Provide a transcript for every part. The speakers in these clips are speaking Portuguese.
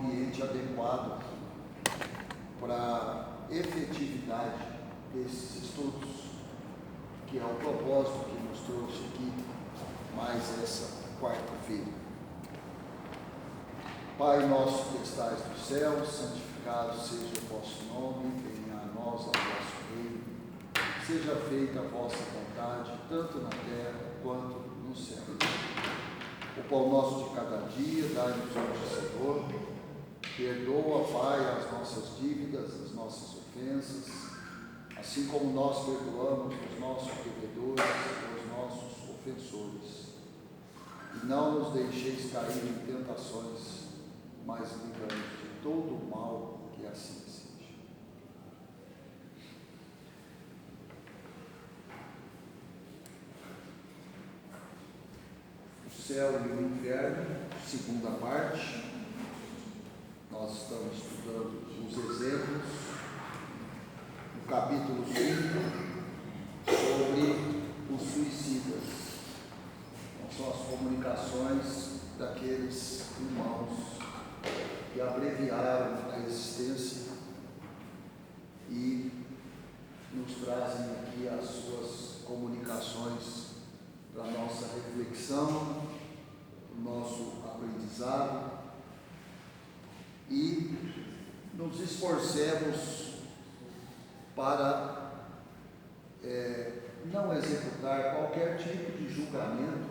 ambiente adequado para a efetividade desses estudos, que é o propósito que nos trouxe aqui mais essa quarta-feira. Pai nosso que estais no céu, santificado seja o vosso nome, venha a nós o vosso reino, seja feita a vossa vontade, tanto na terra quanto no céu. O pão nosso de cada dia, dai-nos hoje, Senhor. Perdoa, Pai, as nossas dívidas, as nossas ofensas, assim como nós perdoamos os nossos devedores, os nossos ofensores. E não nos deixeis cair em tentações, mas livrai-nos de todo o mal, que assim seja. O céu e o inferno, segunda parte. Nós estamos estudando os exemplos, no capítulo 5, sobre os suicidas. Então, são as comunicações daqueles irmãos que abreviaram a existência e nos trazem aqui as suas comunicações para a nossa reflexão, o nosso aprendizado, e nos esforcemos para não executar qualquer tipo de julgamento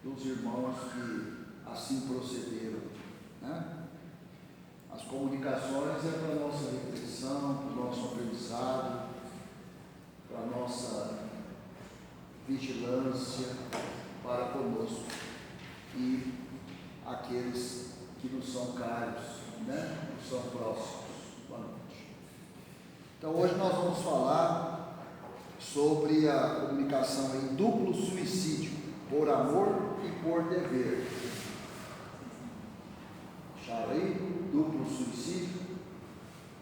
dos irmãos que assim procederam, né? As comunicações é para a nossa reflexão, para o nosso aprendizado, para a nossa vigilância para conosco e aqueles que nos são caros, né? Nos são próximos. Boa noite. Então hoje nós vamos falar sobre a comunicação em duplo suicídio, por amor e por dever. Acharam aí? Duplo suicídio,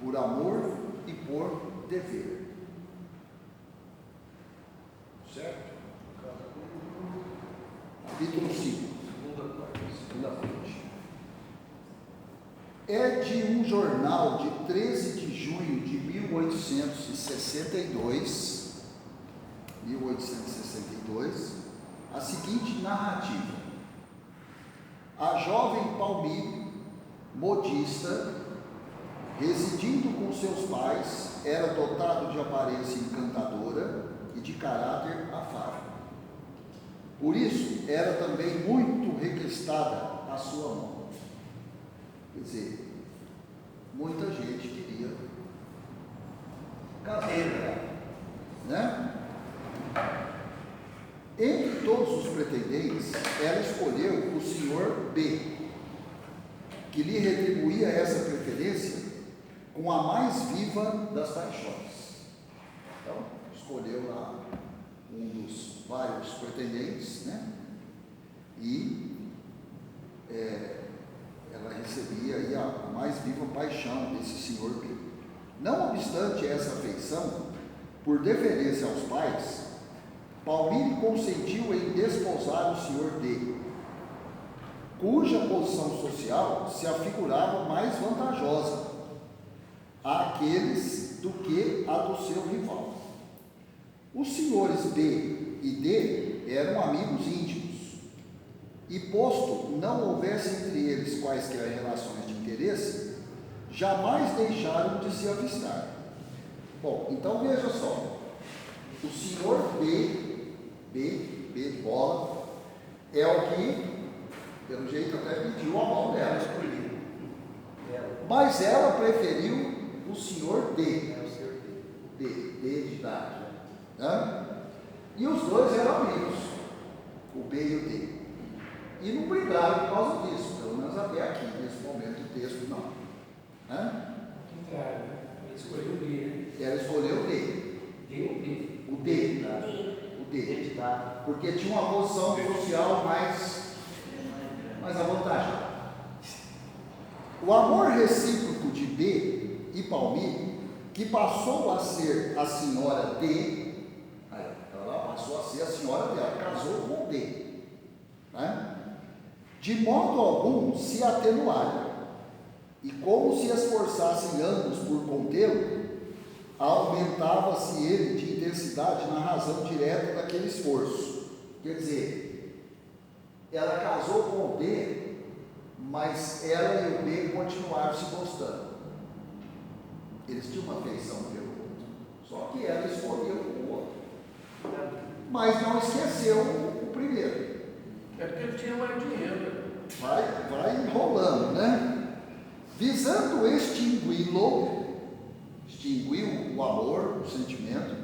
por amor e por dever. Certo? Capítulo 5. Segunda parte. É de um jornal de 13 de junho de 1862, a seguinte narrativa. A jovem Palmira, modista, residindo com seus pais, era dotado de aparência encantadora e de caráter afável. Por isso, era também muito requisitada a sua mão. Quer dizer, muita gente queria casar, né? Entre todos os pretendentes, ela escolheu o senhor B, que lhe retribuía essa preferência com a mais viva das paixões. Então, escolheu lá um dos vários pretendentes, né? E ela recebia aí a mais viva paixão desse senhor B. Não obstante essa afeição, por deferência aos pais, Palmira consentiu em desposar o senhor D, cuja posição social se afigurava mais vantajosa àqueles do que a do seu rival. Os senhores B e D eram amigos íntimos, e posto não houvesse entre eles quaisquer relações de interesse, jamais deixaram de se avistar. Bom, então veja só, o senhor B de bola, é o que, pelo jeito, até pediu a mão dela, escolhido. Mas ela preferiu o senhor D, D de idade, né? E os dois eram amigos, o B e o D. E não brigaram por causa disso, pelo menos até aqui, nesse momento do texto, não. Né? Contrário, ela escolheu o D. Ela escolheu o D. O D. Porque tinha uma posição social mais avantajada. O amor recíproco de D e Palmira, que passou a ser a senhora D, ela passou a ser a senhora dela, casou com o D, né? de modo algum se atenuarem, e como se esforçassem ambos por contê-lo, aumentava-se ele de intensidade na razão direta daquele esforço. Quer dizer, ela casou com o B, mas ela e o B continuaram se gostando. Eles tinham uma afeição pelo outro, só que ela escolheu o outro, mas não esqueceu o primeiro. É porque ele tinha mais dinheiro. Vai enrolando, né? Visando extinguiu o amor, o sentimento,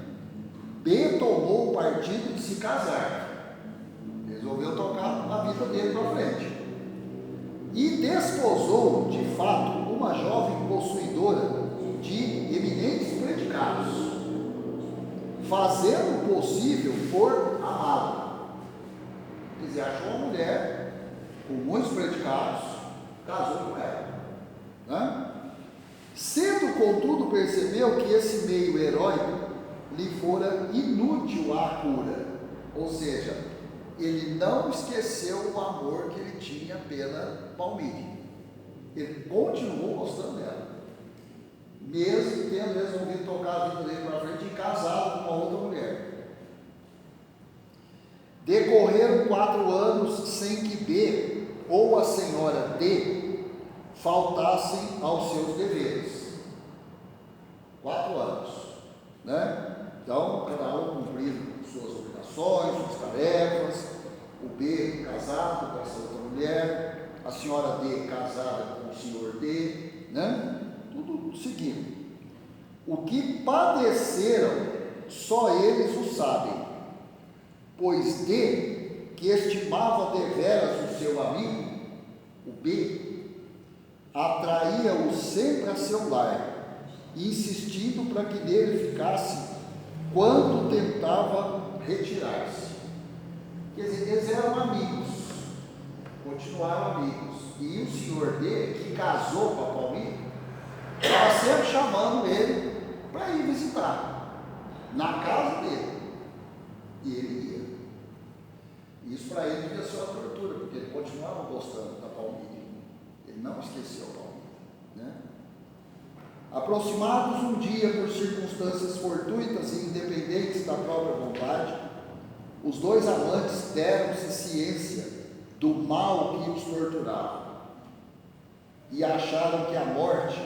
B tomou o partido de se casar, resolveu tocar a vida dele para frente, e desposou de fato uma jovem possuidora de eminentes predicados, fazendo o possível por amá-la. Quer dizer, achou uma mulher com muitos predicados, casou com ela, né? Cedo, contudo, percebeu que esse meio heróico lhe fora inútil à cura, ou seja, ele não esqueceu o amor que ele tinha pela Palmira, ele continuou gostando dela, mesmo tendo resolvido tocar a vida dele para frente e casado com uma outra mulher. Decorreram 4 anos sem que B ou a senhora D faltassem aos seus deveres. 4 anos, né? Então, cada um cumprindo suas obrigações, suas tarefas, o B casado com essa outra mulher, a senhora D casada com o senhor D, né? Tudo seguindo. O que padeceram, só eles o sabem, pois D, que estimava deveras o seu amigo, o B, atraía-o sempre a seu lar, insistindo para que nele ficasse quando tentava retirar-se. Quer dizer, eles eram amigos, continuaram amigos, e o senhor D, que casou com a Palmira, estava sempre chamando ele para ir visitar na casa dele, e ele ia. Isso para ele devia ser uma tortura, porque ele continuava gostando da Palmira. Ele não esqueceu a Palmira, né? Aproximados um dia por circunstâncias fortuitas e independentes da própria vontade, os dois amantes deram-se ciência do mal que os torturava e acharam que a morte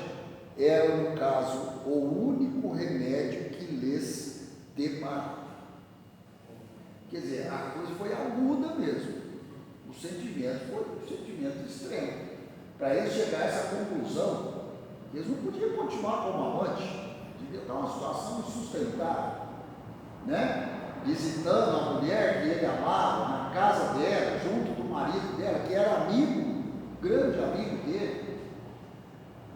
era, no caso, o único remédio que lhes deparava. Quer dizer, a coisa foi aguda mesmo, o sentimento foi um sentimento extremo. Para eles chegar a essa conclusão, eles não podiam continuar como amante, devia estar uma situação insustentável, né? Visitando a mulher que ele amava, na casa dela, junto do marido dela, que era amigo, grande amigo dele.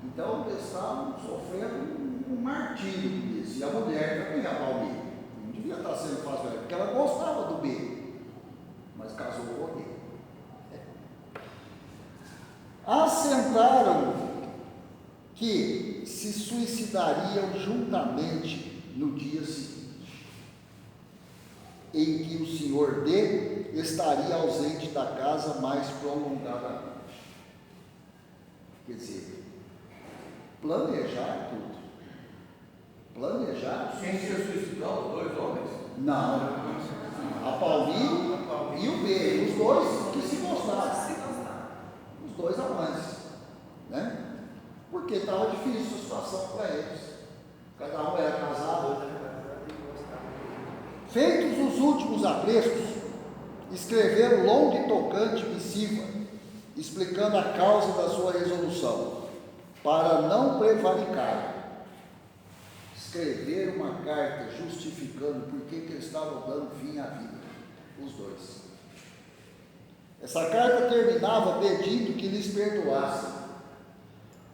Então eles estavam sofrendo um martírio disso, e a mulher também, a Palmira, não devia estar sendo fácil, porque ela gostava do B, mas casou com o B. Assentaram que se suicidariam juntamente no dia seguinte, em que o senhor D estaria ausente da casa mais prolongadamente. Quer dizer, planejar tudo. Planejar. Quem se suicidou? Os 2 homens? Não. A Palmira e o B, os dois que se gostavam. Os 2 amantes, né? Porque estava difícil a situação para eles. Cada um era casado. Feitos os últimos aprestos, escreveram longa e tocante missiva, explicando a causa da sua resolução, para não prevaricar. Escreveram uma carta justificando por que eles estavam dando fim à vida, os 2. Essa carta terminava pedindo que lhes perdoassem,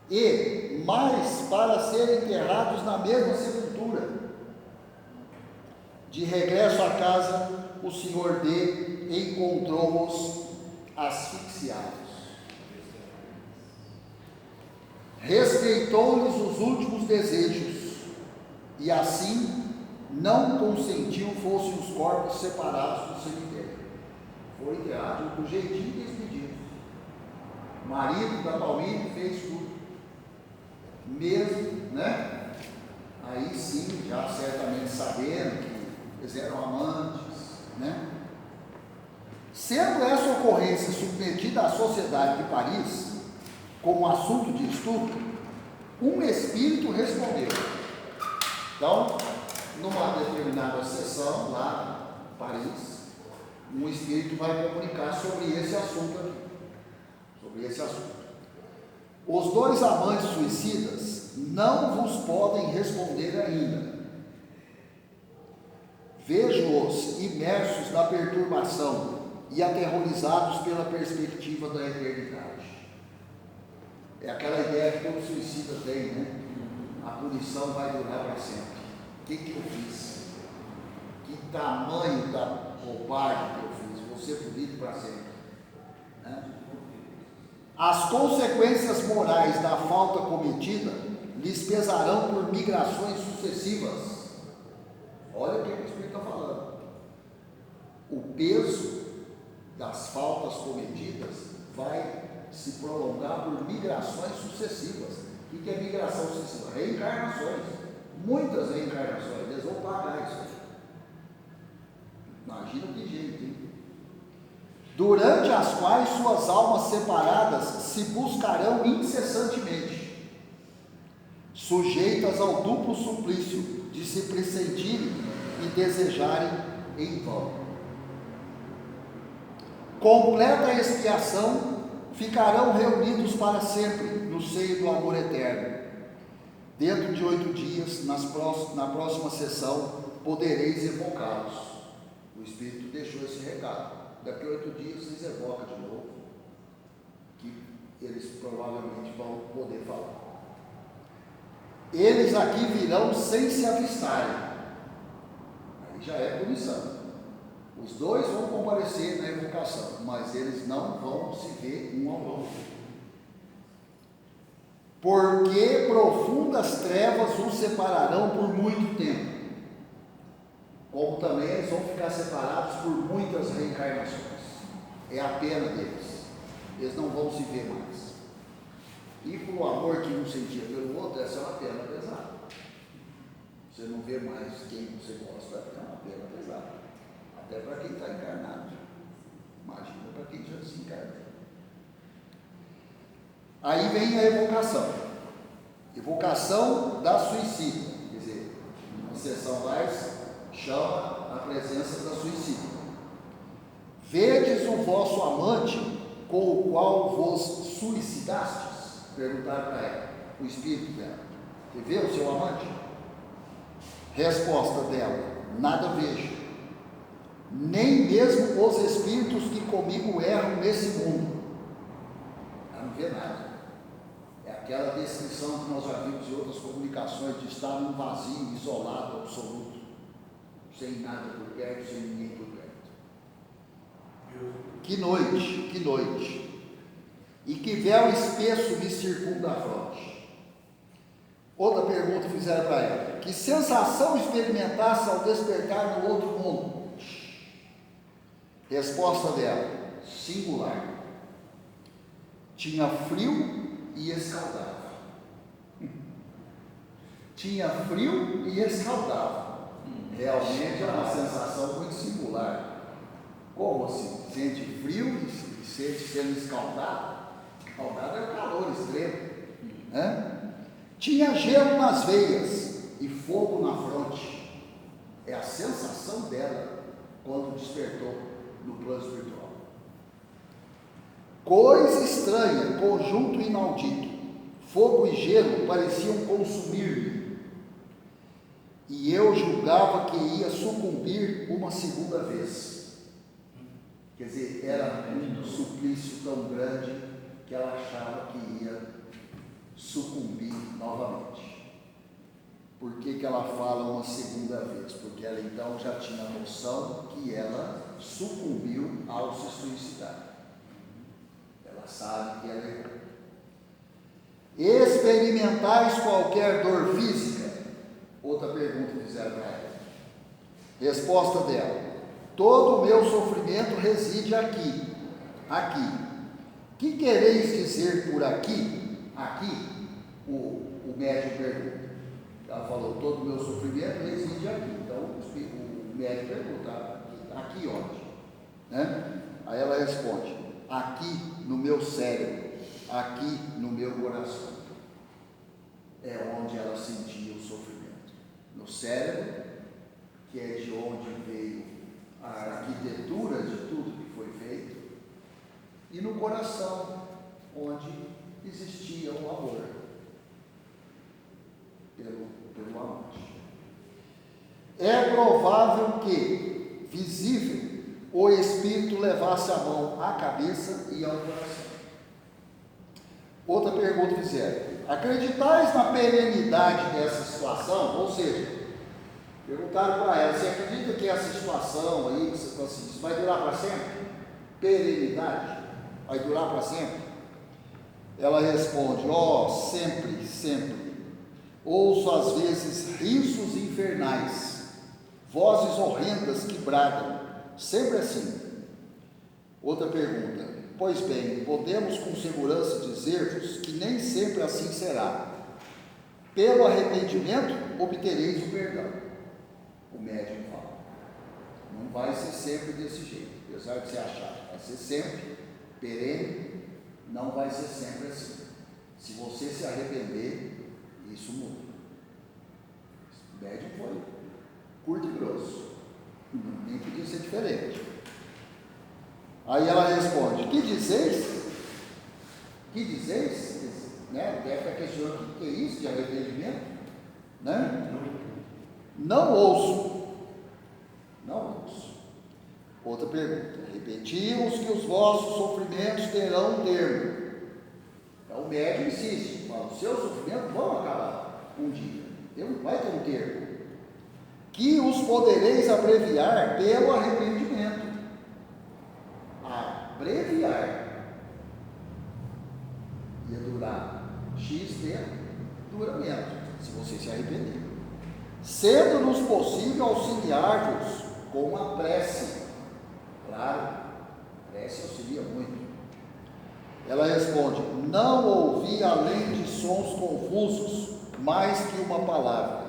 e mais para serem enterrados na mesma sepultura. De regresso à casa, o senhor D encontrou-os asfixiados. Respeitou-lhes os últimos desejos, e assim não consentiu fossem os corpos separados do cemitério. Foram enterrados do jeitinho que eles pediram. marido da Palmini fez tudo. Mesmo, né? Aí sim, já certamente sabendo que eles eram amantes, né? Sendo essa ocorrência submetida à sociedade de Paris como assunto de estudo, um espírito respondeu. Então, numa determinada sessão lá em Paris, um espírito vai comunicar sobre esse assunto aqui. Sobre esse assunto. Os dois amantes suicidas não vos podem responder ainda. Vejo-os imersos na perturbação e aterrorizados pela perspectiva da eternidade. É aquela ideia que todo suicida tem, né? A punição vai durar para sempre. O que eu fiz? Que tamanho da bobagem que eu fiz? Vou ser punido para sempre. Né? As consequências morais da falta cometida lhes pesarão por migrações sucessivas. Olha o que o Espírito está falando. O peso das faltas cometidas vai se prolongar por migrações sucessivas. O que é migração sucessiva? Reencarnações. Muitas reencarnações. Eles vão pagar isso aí. Imagina que jeito, hein? Durante as quais suas almas separadas se buscarão incessantemente, sujeitas ao duplo suplício de se pressentirem e desejarem em vão. Completa expiação, ficarão reunidos para sempre no seio do amor eterno. Dentro de 8 dias, na próxima sessão, podereis evocá-los. O Espírito deixou esse recado. Daqui a 8 dias vocês evocam de novo, que eles provavelmente vão poder falar. Eles aqui virão sem se avistarem. Aí já é punição. Os dois vão comparecer na evocação, mas eles não vão se ver um ao outro. Porque profundas trevas os separarão por muito tempo. Como também eles vão ficar separados por muitas reencarnações. É a pena deles. Eles não vão se ver mais. E por o amor que um sentia pelo outro, essa é uma pena pesada. Você não vê mais quem você gosta, é uma pena pesada. Até para quem está encarnado. Imagina para quem já se encarnou. Aí vem a evocação. Evocação da suicida. Quer dizer, uma sessão mais chama a presença da suicida. Vedes o vosso amante com o qual vos suicidastes? Perguntaram para ela, o espírito dela. Você vê o seu amante? Resposta dela, nada vejo. Nem mesmo os espíritos que comigo erram nesse mundo. Ela não vê nada. É aquela descrição que nós já vimos em outras comunicações de estar num vazio, isolado, absoluto. Sem nada por perto, sem ninguém por perto. Que noite, que noite. E que véu espesso me circunda a fronte. Outra pergunta fizeram para ela. Que sensação experimentasse ao despertar no outro mundo? Resposta dela, singular. Tinha frio e escaldava. Tinha frio e escaldava. Realmente é uma sensação muito singular. Como assim? Sente frio e sente sendo escaldado? Escaldado é o calor extremo. Né? Tinha gelo nas veias e fogo na fronte. É a sensação dela quando despertou no plano espiritual. Coisa estranha, conjunto inaudito. Fogo e gelo pareciam consumir-me. E eu julgava que ia sucumbir uma segunda vez. Quer dizer, era um suplício tão grande que ela achava que ia sucumbir novamente. Por que ela fala uma segunda vez? Porque ela então já tinha noção que ela sucumbiu ao se suicidar. Ela sabe que ela errou. Experimentais qualquer dor física? Outra pergunta fizeram para ela. Resposta dela: todo o meu sofrimento reside aqui. que quereis dizer por aqui? Aqui, o médico pergunta. Ela falou, todo o meu sofrimento reside aqui. Então, o médico pergunta, aqui onde? Né? Aí ela responde, aqui no meu cérebro, aqui no meu coração. É onde ela sentia o sofrimento. No cérebro, que é de onde veio a arquitetura de tudo que foi feito, e no coração, onde existia o amor pelo amante. É provável que, visível, o Espírito levasse a mão à cabeça e ao coração. Outra pergunta fizeram, acreditais na perenidade dessa situação? Ou seja, perguntaram para ela, você acredita que essa situação aí, que você está assim, isso vai durar para sempre? Perenidade? Vai durar para sempre? Ela responde, sempre, sempre. Ouço às vezes risos infernais, vozes horrendas que bradam, sempre assim. Outra pergunta, pois bem, podemos com segurança dizer-vos que nem sempre assim será. Pelo arrependimento obtereis o perdão. O médium fala, não vai ser sempre desse jeito, apesar de você achar, vai ser sempre perene, não vai ser sempre assim. Se você se arrepender, isso muda. O médium foi curto e grosso, nem podia ser diferente. Aí ela responde, que dizeis? Que dizeis? Né? Deve estar questionando o que é isso de arrependimento, né? Não ouço. Não ouço. Outra pergunta, repetimos que os vossos sofrimentos terão um termo. Então o médium insiste, fala, os seus sofrimentos vão acabar um dia, vai ter um termo. Que os podereis abreviar pelo arrependimento. Abreviar. Ia durar X tempo, dura menos, se você se arrepender. Sendo-nos possível auxiliar-vos com a prece. Claro, a prece auxilia muito. Ela responde, não ouvi além de sons confusos, mais que uma palavra.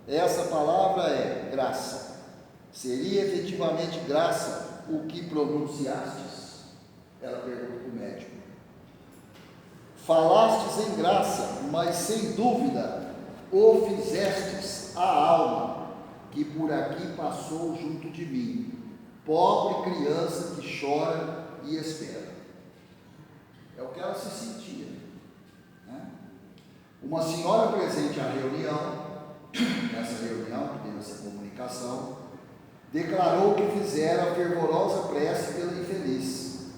Essa palavra é graça. Seria efetivamente graça o que pronunciastes? Ela pergunta para o médico. Falastes em graça, mas sem dúvida o fizestes à alma que por aqui passou junto de mim, pobre criança que chora e espera. É o que ela se sentia, né? Uma senhora presente à reunião, nessa reunião que teve essa comunicação, declarou que fizera a fervorosa prece pela infeliz,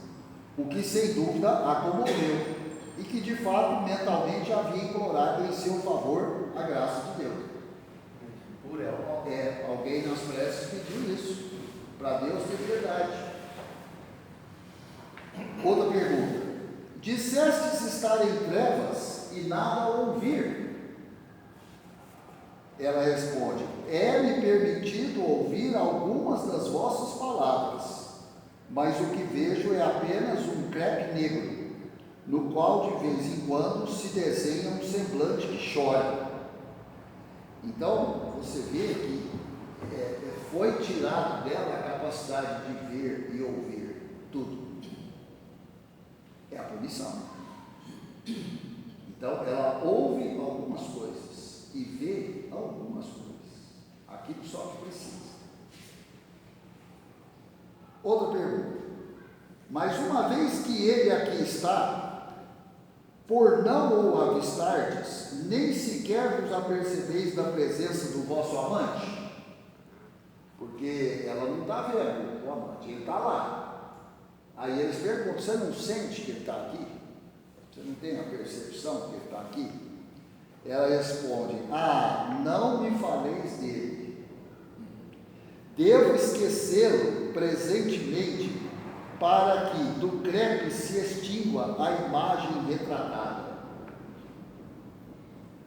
o que sem dúvida a comoveu, e que de fato mentalmente havia implorado em seu favor a graça de Deus. Por ela, alguém nas preces pediu isso, para Deus ter verdade. Outra pergunta, dissestes estar em trevas e nada ouvir? Ela responde, é-me permitido ouvir algumas das vossas palavras, mas o que vejo é apenas um crepe negro, no qual de vez em quando se desenha um semblante que chora. Então, você vê que foi tirado dela a capacidade de ver e ouvir tudo. É a punição. Então, ela ouve algumas coisas e vê algumas coisas. Aquilo só que precisa. Outra pergunta. Mas uma vez que ele aqui está, por não o avistardes, nem sequer vos apercebeis da presença do vosso amante? Porque ela não está vendo o amante, ele está lá. Aí eles perguntam, você não sente que ele está aqui? Você não tem a percepção que ele está aqui? Ela responde, não me faleis dele. Devo esquecê-lo presentemente, para que do crepe se extingua a imagem retratada.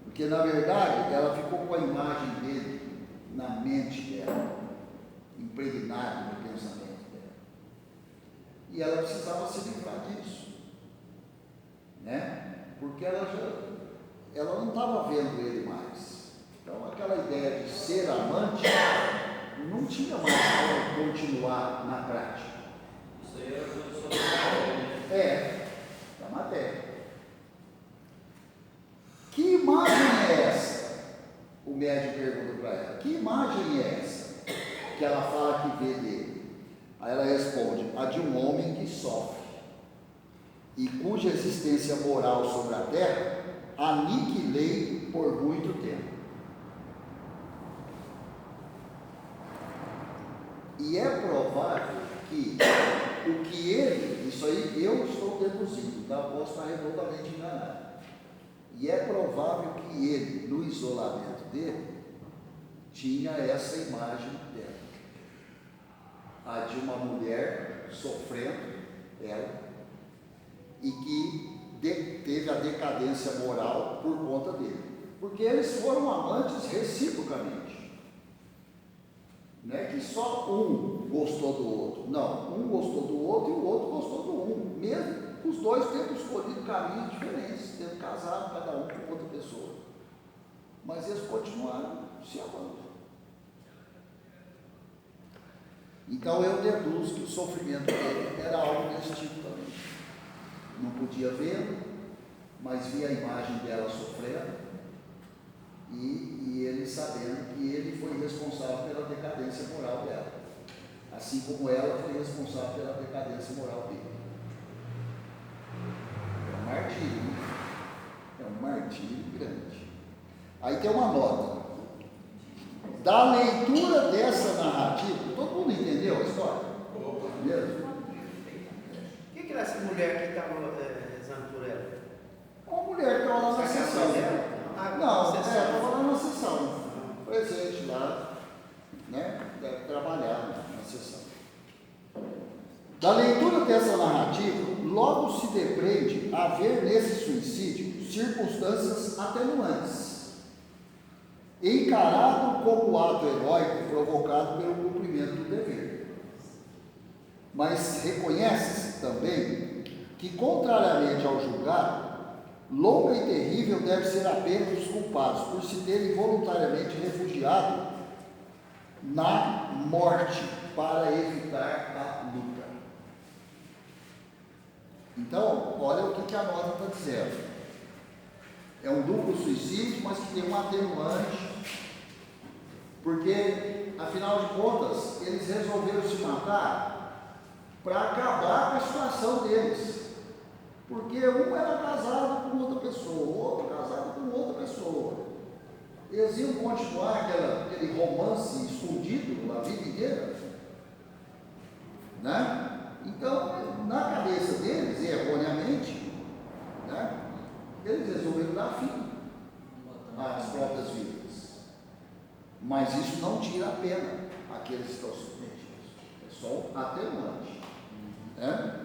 Porque na verdade ela ficou com a imagem dele na mente dela, impregnada no pensamento dela. E ela precisava se livrar disso. né? Porque ela não estava vendo ele mais. Então aquela ideia de ser amante não tinha mais como continuar na prática. Isso aí era coisa só da Da matéria. Que imagem é essa? O médico pergunta para ela. Que imagem é essa que ela fala que vê dele? Aí ela responde: a de um homem que sofre e cuja existência moral sobre a terra aniquilei por muito tempo. E é provável que o que ele, isso aí eu estou deduzindo, tá? Posso estar redondamente enganado. E é provável que ele, no isolamento dele, tinha essa imagem dela. A de uma mulher sofrendo, ela, e que teve a decadência moral por conta dele. Porque eles foram amantes reciprocamente. Não é que só um gostou do outro. Não, um gostou do outro e o outro gostou do um. Mesmo os dois tendo escolhido caminhos diferentes, tendo casado cada um com outra pessoa. Mas eles continuaram se amando. Então eu deduzo que o sofrimento dele era algo desse tipo também. Não podia ver, mas via a imagem dela sofrendo e ele sabendo que ele foi responsável pela decadência moral dela, assim como ela foi responsável pela decadência moral dele. É um martírio, né? É um martírio grande. Aí tem uma nota. Da leitura dessa narrativa, todo mundo entendeu a história? Mesmo? O que era essa mulher que estava rezando por ela? Uma mulher que estava lá na sessão. Não, estava lá na sessão, presente lá, né? Deve trabalhar na sessão. Da leitura dessa narrativa, logo se depreende haver nesse suicídio circunstâncias atenuantes, encarado como ato heróico provocado pelo cumprimento do dever. Mas reconhece-se também que, contrariamente ao julgado, longa e terrível deve ser a pena dos culpados por se terem voluntariamente refugiado na morte para evitar a luta. Então, olha o que a nota está dizendo. É um duplo suicídio, mas que tem um atenuante, porque, afinal de contas, eles resolveram se matar para acabar com a situação deles. Porque um era casado com outra pessoa, o outro casado com outra pessoa. Eles iam continuar aquele romance escondido a vida inteira, né? Então, na cabeça deles, erroneamente, né, eles resolveram dar fim às próprias vidas. Mas isso não tira a pena àqueles que estão submetidos. É só um atenuante, né?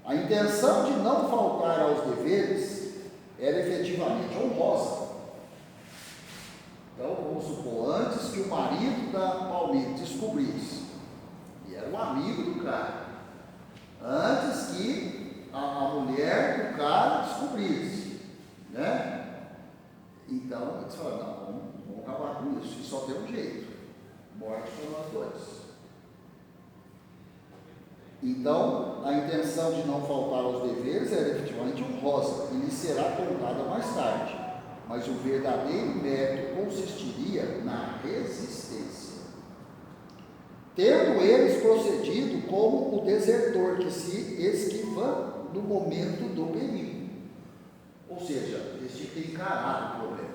A intenção de não faltar aos deveres era efetivamente honrosa. Então, vamos supor, antes que o marido da Palmira descobrisse, e era um amigo do cara, antes que a mulher do cara descobrisse, né? Então, eles falaram: não, vamos acabar com isso, e só tem um jeito: morte para nós dois. Então, a intenção de não faltar aos deveres era efetivamente honrosa e lhe será contada mais tarde, mas o verdadeiro mérito consistiria na resistência. Tendo eles procedido como o desertor que se esquiva no momento do perigo. Ou seja, eles tinham que encarar o problema.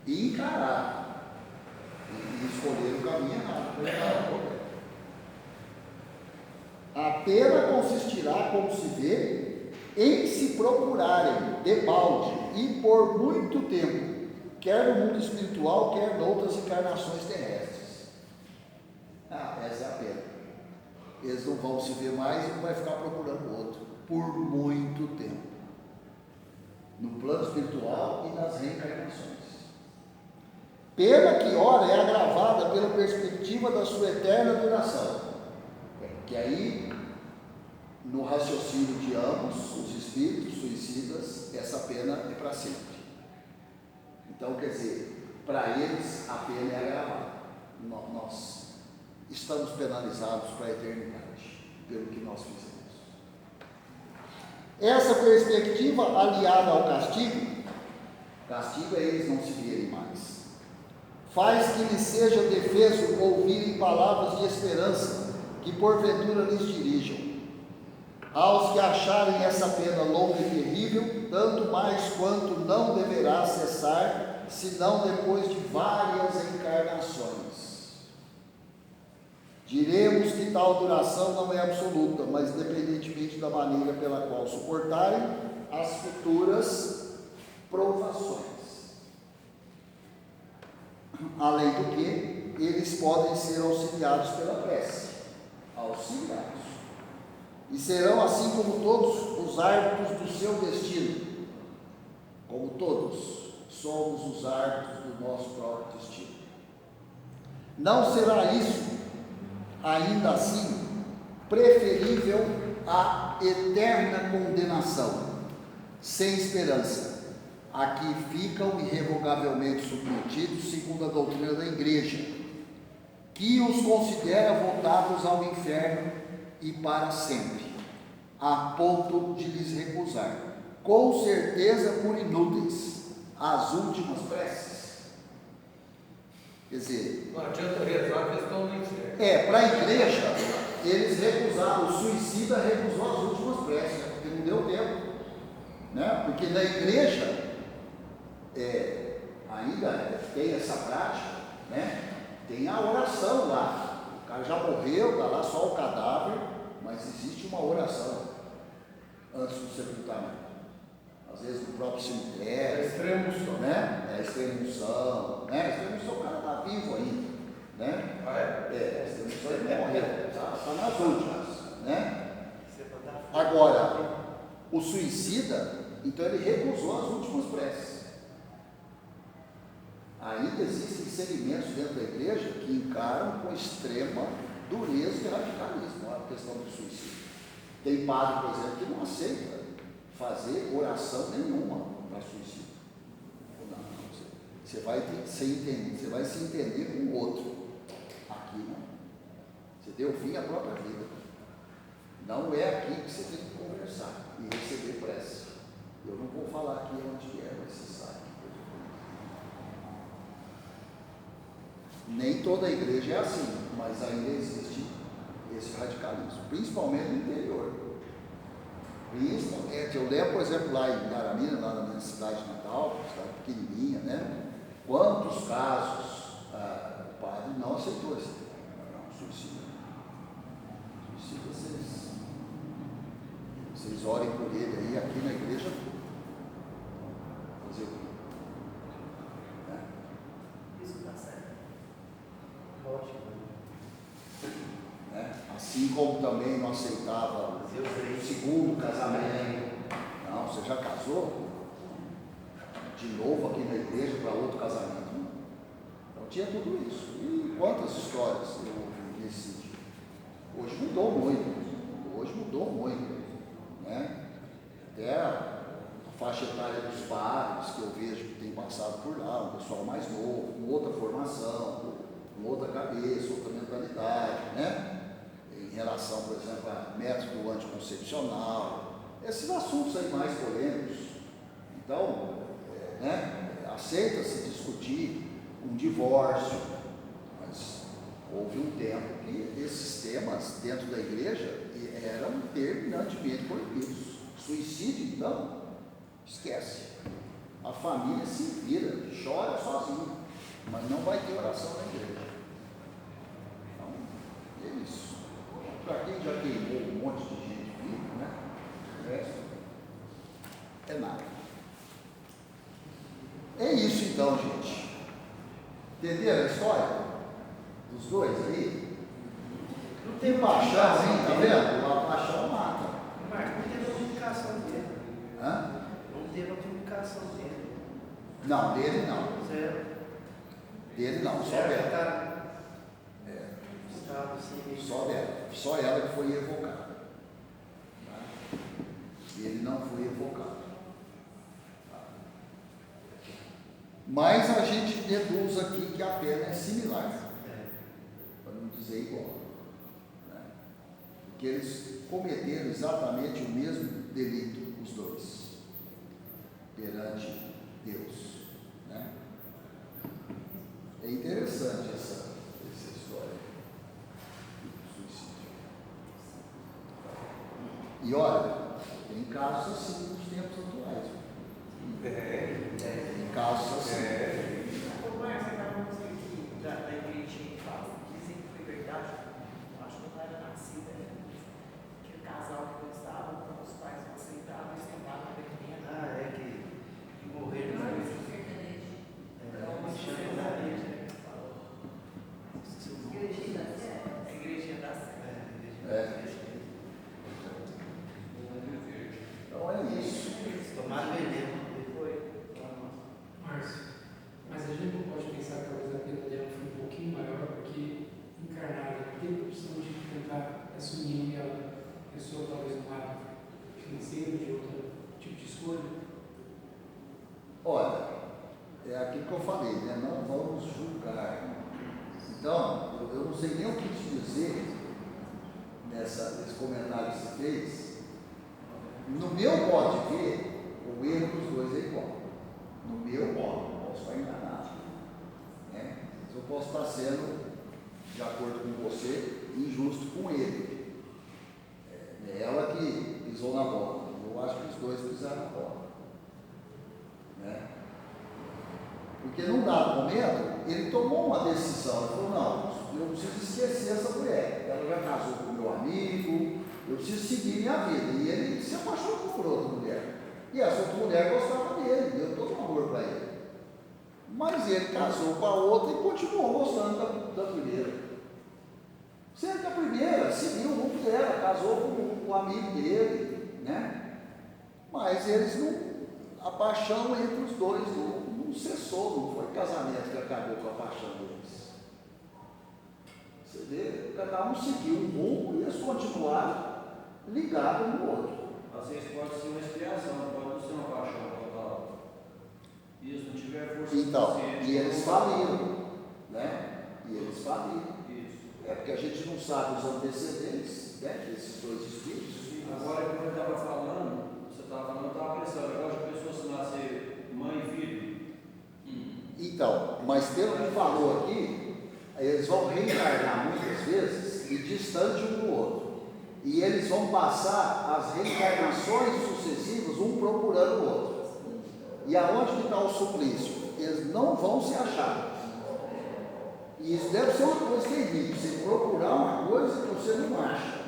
E encarar. E escolher o caminho errado para encarar o problema. A pena consistirá, como se vê, em se procurarem debalde e por muito tempo, quer no mundo espiritual, quer noutras encarnações terrestres. Essa é a pena. Eles não vão se ver mais e não vai ficar procurando outro por muito tempo, no plano espiritual e nas reencarnações. Pena que ora é agravada pela perspectiva da sua eterna duração, que aí no raciocínio de ambos, os espíritos suicidas, essa pena é para sempre. Então, quer dizer, para eles a pena é agravada. Nós estamos penalizados para a eternidade pelo que nós fizemos. Essa perspectiva aliada ao castigo é eles não se verem mais, faz que lhes seja defeso ouvirem palavras de esperança que porventura lhes dirijam. Aos que acharem essa pena longa e terrível, tanto mais quanto não deverá cessar, senão depois de várias encarnações. Diremos que tal duração não é absoluta, mas independentemente da maneira pela qual suportarem as futuras provações. Além do que, eles podem ser auxiliados pela prece. Auxiliados. E serão, assim como todos, os árbitros do seu destino. Como todos, somos os árbitros do nosso próprio destino. Não será isso, ainda assim, preferível à eterna condenação, sem esperança, a que ficam irrevogavelmente submetidos, segundo a doutrina da Igreja, que os considera voltados ao inferno e para sempre, a ponto de lhes recusar, com certeza por inúteis, as últimas preces. Quer dizer, não adianta rezar que estão no inferno. para a Igreja, eles recusaram, o suicida recusou as últimas preces, porque não deu tempo, né? Porque na Igreja ainda tem essa prática, né? Tem a oração lá, o cara já morreu, está lá só o cadáver, mas existe uma oração antes do sepultamento. Às vezes no próprio cemitério. É a extremunção. Né? É a extremunção. Né? A extremunção o cara está vivo ainda. Né? Ah, é? A extremunção ele não morreu, está nas últimas. Né? Agora, o suicida, então ele recusou as últimas preces. Ainda existem segmentos dentro da igreja que encaram com extrema dureza e radicalismo a questão do suicídio. Tem padre, por exemplo, que não aceita fazer oração nenhuma para suicídio. Não, você vai se entender com o outro. Aqui não. Você deu fim à própria vida. Não é aqui que você tem que conversar e receber prece. Eu não vou falar aqui onde é, mas você sabe. Nem toda a igreja é assim, mas ainda existe esse radicalismo, principalmente no interior. Eu lembro, por exemplo, lá em Garamina, lá na minha cidade natal, cidade pequenininha, né? Quantos casos o padre não aceitou esse suicídio. Suicídio, vocês orem por ele aí, aqui na igreja, fazer o quê? Isso está certo. Lógico. Assim como também não aceitava o segundo casamento. Não, você já casou? De novo aqui na igreja para outro casamento? Não. Então tinha tudo isso. E quantas histórias eu ouvi nesse sentido? Hoje mudou muito. Né? Até a faixa etária dos padres que eu vejo que tem passado por lá, um pessoal mais novo, com outra formação, com outra cabeça, outra mentalidade, né? Em relação, por exemplo, a método anticoncepcional, esses assuntos aí mais polêmicos. Então, aceita-se discutir um divórcio, mas houve um tempo que esses temas dentro da igreja eram terminantemente proibidos. Suicídio, então, esquece. A família se vira, chora sozinha, mas não vai ter oração na igreja. Então, é isso. Para quem já queimou um monte de gente viva, né? O resto é nada. É isso então, gente. Entenderam a história dos dois aí? Não tem paixão, hein? Tá vendo? A paixão mata. Mas não teve notificação dele. Hã? Não teve notificação dele. Não, dele não. Zero. Dele não, só Zero. dela. Tá. Estado civil. Só dela. Só ela que foi revogada. Mas a gente deduz aqui que a pena é similar, para não dizer igual, né? Porque eles cometeram exatamente o mesmo delito, os dois, perante Deus, né? É interessante essa história do suicídio. E olha, tem casos assim nos tempos atuais. Tem casos assim. Como é essa música aqui da igreja que fala? Dizem que foi verdade. Acho que não era nascida, que o casal que gostava, os pais não aceitavam, eles tentavam prender. Ah, é que morreram. Não, esse sertanejo. É uma sertaneja, né? Igrejinha da Sé. A igrejinha da Sé. Então é isso. Tomaram veneno. Mas a gente não pode pensar que talvez a pena dela foi um pouquinho maior porque encarnada, teve a opção de tentar assumir e a pessoa talvez um lado financeiro, de outro tipo de escolha. Olha, é aquilo que eu falei, né? Não vamos julgar. Então, eu não sei nem o que te dizer nesse comentário que você fez. No meu modo de ver, o erro dos dois é igual. No meu modo, posso estar enganado, né? Mas eu posso estar sendo, de acordo com você, injusto com ele. É ela que pisou na bola. Eu acho que os dois pisaram na bola, né? Porque num dado momento, ele tomou uma decisão. Ele falou, não, eu preciso esquecer essa mulher. Ela já casou com meu amigo, eu preciso seguir minha vida. E ele se apaixonou por outra mulher. E essa outra mulher gostava dele, deu todo o amor para ele. Mas ele casou com a outra e continuou gostando da primeira. Sendo que a primeira seguiu o rumo dela, casou com o amigo dele, né? Mas eles não, a paixão entre os dois não cessou, não foi casamento que acabou com a paixão deles. Você vê, cada um seguiu um rumo e eles continuaram ligados um no outro. Às vezes pode ser uma expiação, pode não ser uma paixão total. E se não tiver força Então, suficiente. e eles faliram, né? E eles faliram. Isso. É porque a gente não sabe os antecedentes, né, desses dois espíritos. Agora, como eu estava falando, você estava falando, eu estava pensando, agora de pessoas se nascer mãe e filho. Então, mas pelo que falou aqui, eles vão reencarnar muitas vezes e distante um do outro. E eles vão passar as reencarnações sucessivas, um procurando o outro. E aonde que está o suplício? Eles não vão se achar. E isso deve ser uma coisa terrível, você procurar uma coisa que você não acha.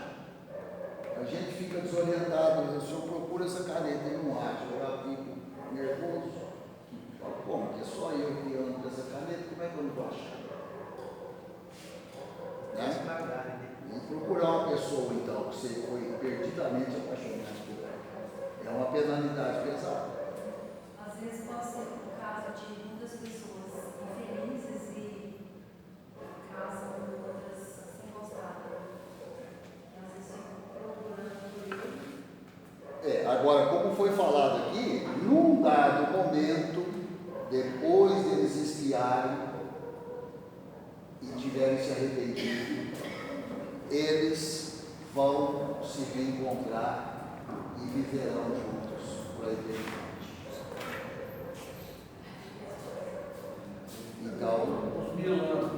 A gente fica desorientado, o senhor procura essa caneta e não acha, eu já fico nervoso. Falo, como que é só eu que ando com essa caneta, como é que eu não vou achar? Né? E procurar uma pessoa, então, que você foi perdidamente apaixonado por ela. É uma penalidade pesada. Às vezes pode ser o caso de muitas pessoas infelizes e casam com outras sem gostar. Às vezes ficam procurando por ele. Agora, como foi falado aqui, num dado momento, depois deles espiarem e tiverem se arrependido, eles vão se reencontrar e viverão juntos por a eternidade. Então, Uns 1000 anos.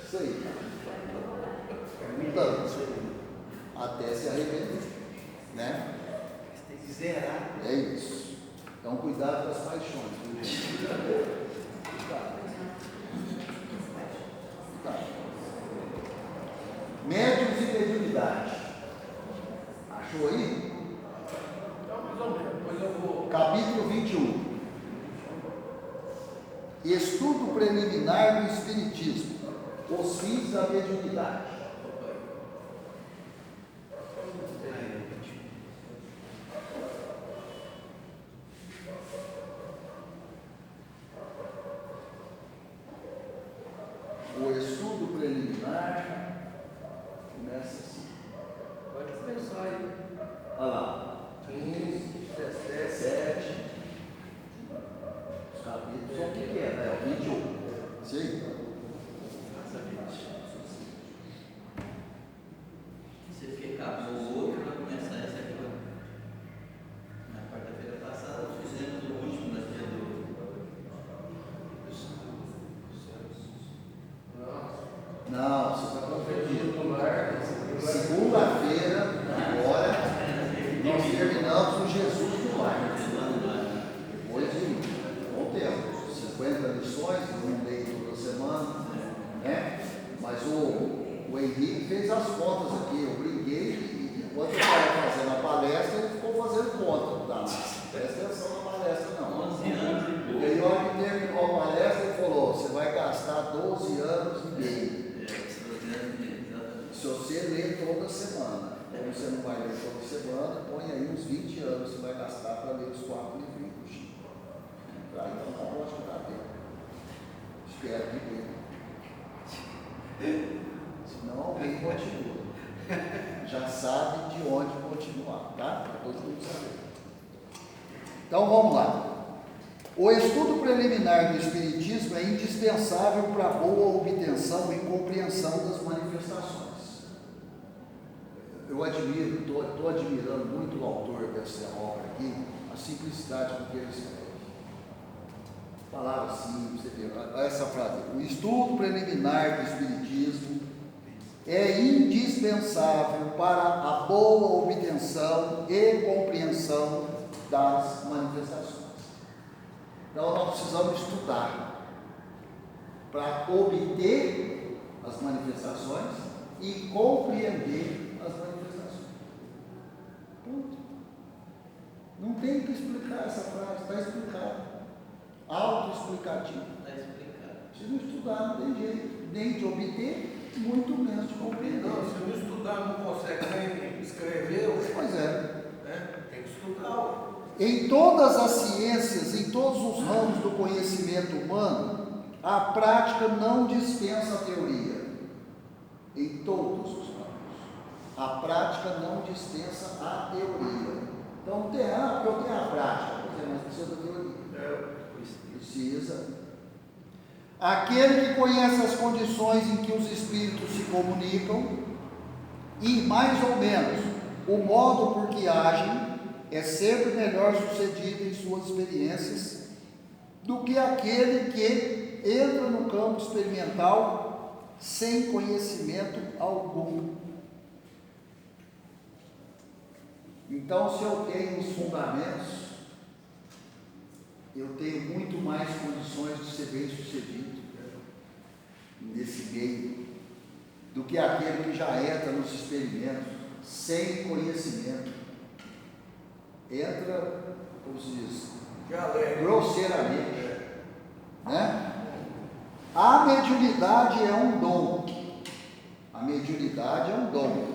isso aí. Muitos até se arrepender, né? Tem que zerar. É isso. Então, cuidado com as paixões. Cuidado. Médiuns e mediunidade. Achou aí? Então, mais ou menos, depois eu vou. Capítulo 21. Estudo preliminar do Espiritismo. Os fins da mediunidade. O estudo preliminar começa assim. Pode começar aí. Olha lá. 15, 17. 17. Os capítulos são pequenos. fez as contas aqui, eu brinquei e enquanto eu estava fazendo a palestra, ele ficou fazendo conta. Não presta atenção na palestra não. 11 anos e pouco. E aí, a hora que terminou a palestra, ele falou, você vai gastar 12 anos e meio. Se você ler toda semana, como você não vai ler toda semana, põe aí uns 20 anos você vai gastar para ler os 4 livrinhos. Tá? Então tá ótimo para ver. Espero que dê. Senão alguém continua. Já sabe de onde continuar, tá? Para todo mundo saber. Então vamos lá. O estudo preliminar do Espiritismo é indispensável para a boa obtenção e compreensão das manifestações. Eu admiro, estou admirando muito o autor dessa obra aqui, a simplicidade com que ele escreve. Palavras simples, essa frase. O estudo preliminar do Espiritismo é indispensável para a boa obtenção e compreensão das manifestações. Então nós precisamos estudar para obter as manifestações e compreender as manifestações. Ponto. Não tem que explicar essa frase, está explicado. Autoexplicativo. Está explicado. Se não estudar, não tem jeito, nem de obter, muito menos de compreender. Não, se não estudar, não consegue nem escrever. Pois é. Tem que estudar. Em todas as ciências, em todos os ramos do conhecimento humano, a prática não dispensa a teoria. Em todos os ramos. A prática não dispensa a teoria. Então, porque eu tenho a prática, mas precisa da teoria. Precisa. Aquele que conhece as condições em que os espíritos se comunicam e, mais ou menos, o modo por que agem, é sempre melhor sucedido em suas experiências do que aquele que entra no campo experimental sem conhecimento algum. Então, se eu tenho os fundamentos, eu tenho muito mais condições de ser bem sucedido nesse meio do que aquele que já entra nos experimentos sem conhecimento. Entra, como se diz, grosseiramente, né? A mediunidade é um dom. A mediunidade é um dom,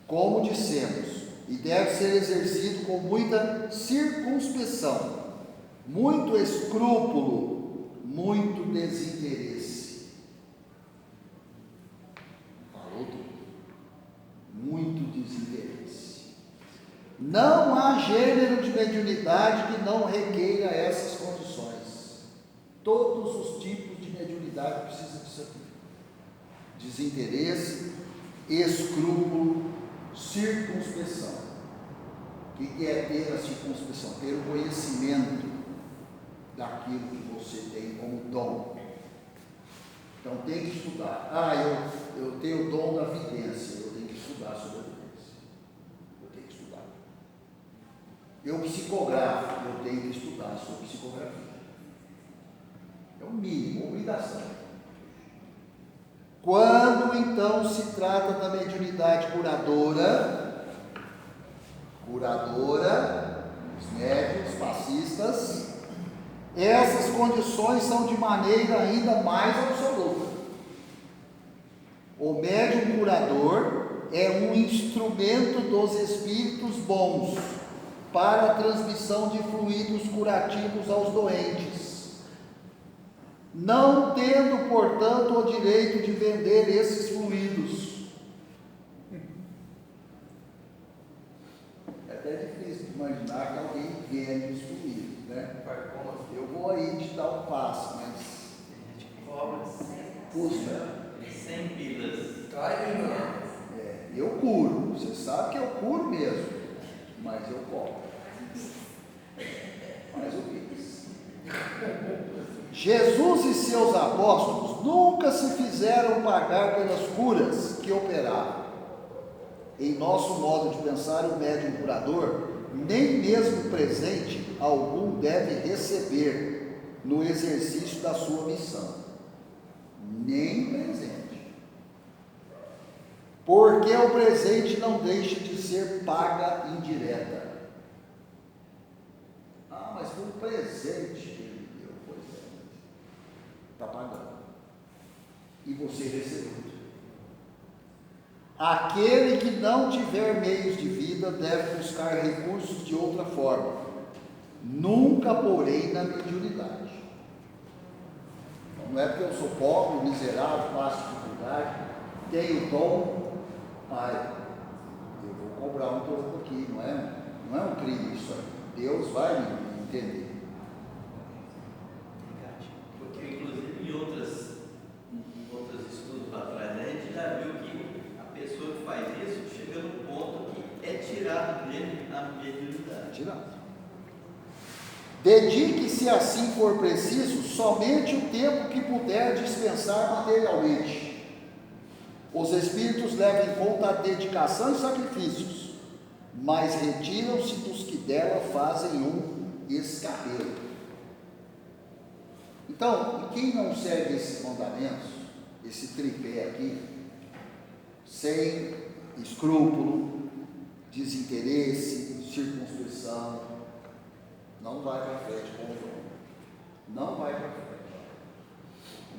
como dissemos, e deve ser exercido com muita circunspecção, muito escrúpulo, muito desinteresse. Falou tudo. Muito desinteresse. Não há gênero de mediunidade que não requeira essas condições. Todos os tipos de mediunidade precisam disso aqui. Desinteresse, escrúpulo, circunspecção. O que é ter a circunspecção? Ter o conhecimento daquilo que você tem como dom. Então tem que estudar. Eu tenho o dom da vidência, eu tenho que estudar sobre a vidência. Eu psicografo, eu tenho que estudar sobre psicografia. É o mínimo, obrigação. Quando então se trata da mediunidade curadora, os médiuns, passistas, essas condições são de maneira ainda mais absoluta. O médium curador é um instrumento dos espíritos bons para a transmissão de fluidos curativos aos doentes, não tendo, portanto, o direito de vender esses fluidos. É até difícil imaginar que alguém vende os fluidos, né? Eu vou aí te dar um passo, mas custa 100 pilas. eu curo, você sabe que eu curo mesmo, mas eu cobro. Mas o que? Jesus e seus apóstolos nunca se fizeram pagar pelas curas que operavam. Em nosso modo de pensar, o médium curador, nem mesmo presente algum deve receber no exercício da sua missão. Nem presente. porque o presente não deixa de ser paga indireta. Ah, mas foi um presente que ele me deu. Pois é, está pagando. E você recebeu. Aquele que não tiver meios de vida deve buscar recursos de outra forma, nunca porém na mediunidade. Não é porque eu sou pobre, miserável, passo dificuldade, tenho dom, pai, eu vou cobrar um troco aqui, não é um crime isso aí. Deus vai me entender. Porque, inclusive, em outros estudos para trás, a gente já viu que a pessoa que faz isso chega no ponto que é tirado dele a mediunidade. Tirado. Dedique-se, assim for preciso, somente o tempo que puder dispensar materialmente. Os espíritos levam em conta a dedicação e sacrifícios, mas retiram-se dos que dela fazem um escarrelo. Então, quem não segue esses mandamentos, esse tripé aqui, sem escrúpulo, desinteresse, circunspeição, não vai para frente com o dom. Não vai para frente.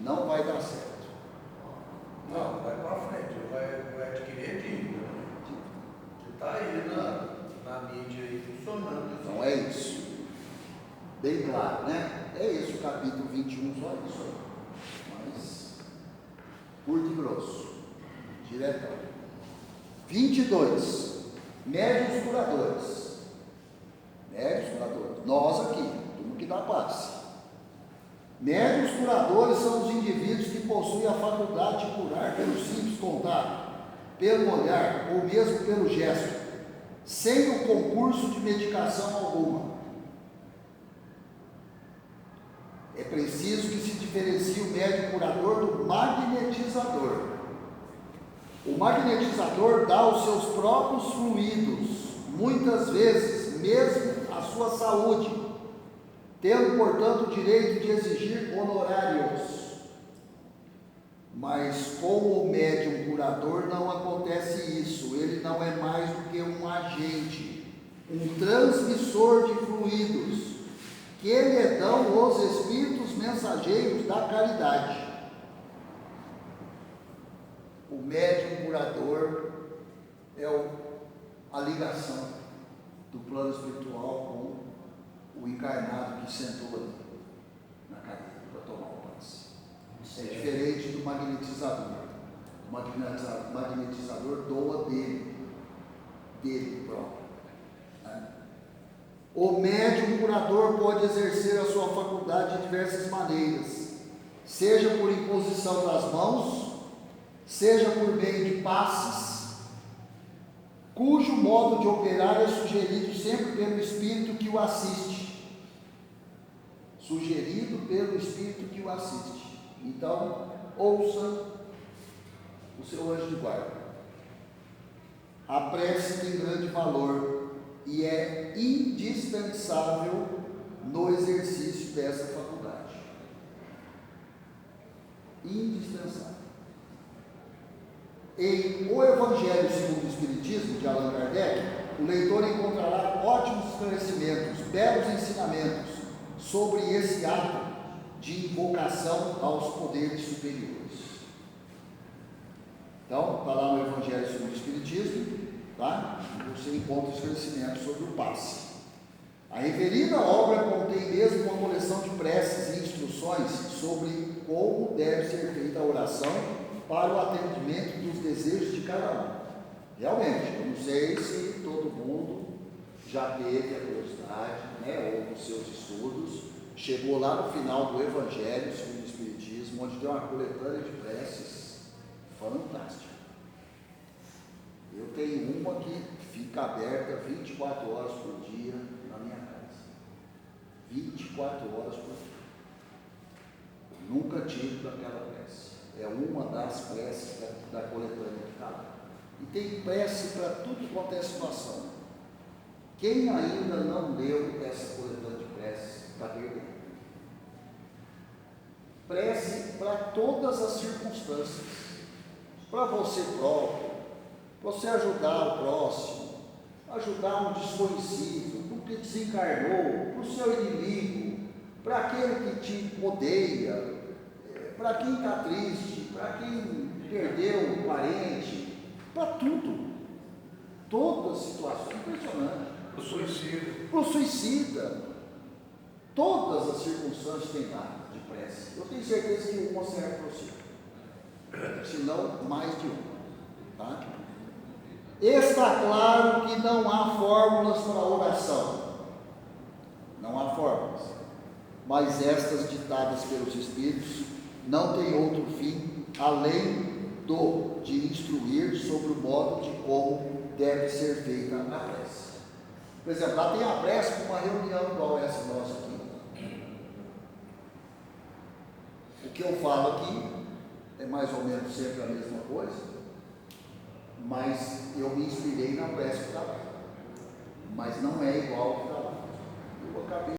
Não vai dar certo. Não, vai para frente, vai adquirir dívida. Que está aí na mídia aí funcionando. Não é isso. Bem claro, né? É esse o capítulo 21, só isso aí. Mas, curto e grosso. Diretão. 22. Médiuns curadores. Médiuns curadores. Nós aqui, tudo que dá paz. Médiuns curadores são os indivíduos que possuem a faculdade de curar pelo simples contato, pelo olhar ou mesmo pelo gesto, sem o concurso de medicação alguma. É preciso que se diferencie o médium curador do magnetizador. O magnetizador dá os seus próprios fluidos, muitas vezes mesmo a sua saúde, tendo, portanto, o direito de exigir honorários. Mas com o médium curador não acontece isso. Ele não é mais do que um agente, um transmissor de fluidos, que lhe dão os espíritos mensageiros da caridade. O médium curador é a ligação do plano espiritual com o encarnado que sentou ali na cadeira para tomar o passe. É diferente do magnetizador. O magnetizador doa dele próprio. Né? O médium curador pode exercer a sua faculdade de diversas maneiras, seja por imposição das mãos, seja por meio de passes, cujo modo de operar é sugerido sempre pelo espírito que o assiste. Sugerido pelo espírito que o assiste. Então, ouça o seu anjo de guarda. A prece tem grande valor e é indispensável no exercício dessa faculdade. Indispensável. Em O Evangelho segundo o Espiritismo, de Allan Kardec, o leitor encontrará ótimos esclarecimentos, belos ensinamentos sobre esse ato de invocação aos poderes superiores. Então, está lá no Evangelho segundo o Espiritismo, tá? Você encontra esclarecimentos sobre o passe. A referida obra contém mesmo uma coleção de preces e instruções sobre como deve ser feita a oração para o atendimento dos desejos de cada um. Realmente, eu não sei se todo mundo já teve a curiosidade, né, ou nos seus estudos, chegou lá no final do Evangelho segundo o Espiritismo, onde tem uma coletânea de preces fantástica. Eu tenho uma que fica aberta 24 horas por dia na minha casa. 24 horas por dia. Nunca tive daquela prece. É uma das preces da coletânea que está lá. E tem prece para tudo quanto é situação. Quem ainda não leu essa coletânea de preces está perdendo. Prece para todas as circunstâncias. Para você próprio, você ajudar o próximo, ajudar um desconhecido, para o que desencarnou, para o seu inimigo, para aquele que te odeia, para quem está triste, para quem perdeu um parente, para tudo. Todas as situações, impressionante. O suicídio. Para o suicida, todas as circunstâncias têm lá de prece. Eu tenho certeza que uma serve para você, se não mais de uma. Tá? Está claro que não há fórmulas para a oração, não há fórmulas, mas estas ditadas pelos Espíritos não têm outro fim além de instruir sobre o modo de como deve ser feita a prece. Por exemplo, lá tem a prece com uma reunião igual essa nossa aqui. O que eu falo aqui é mais ou menos sempre a mesma coisa, mas eu me inspirei na prece que está lá. Mas não é igual ao que está lá. Eu acabei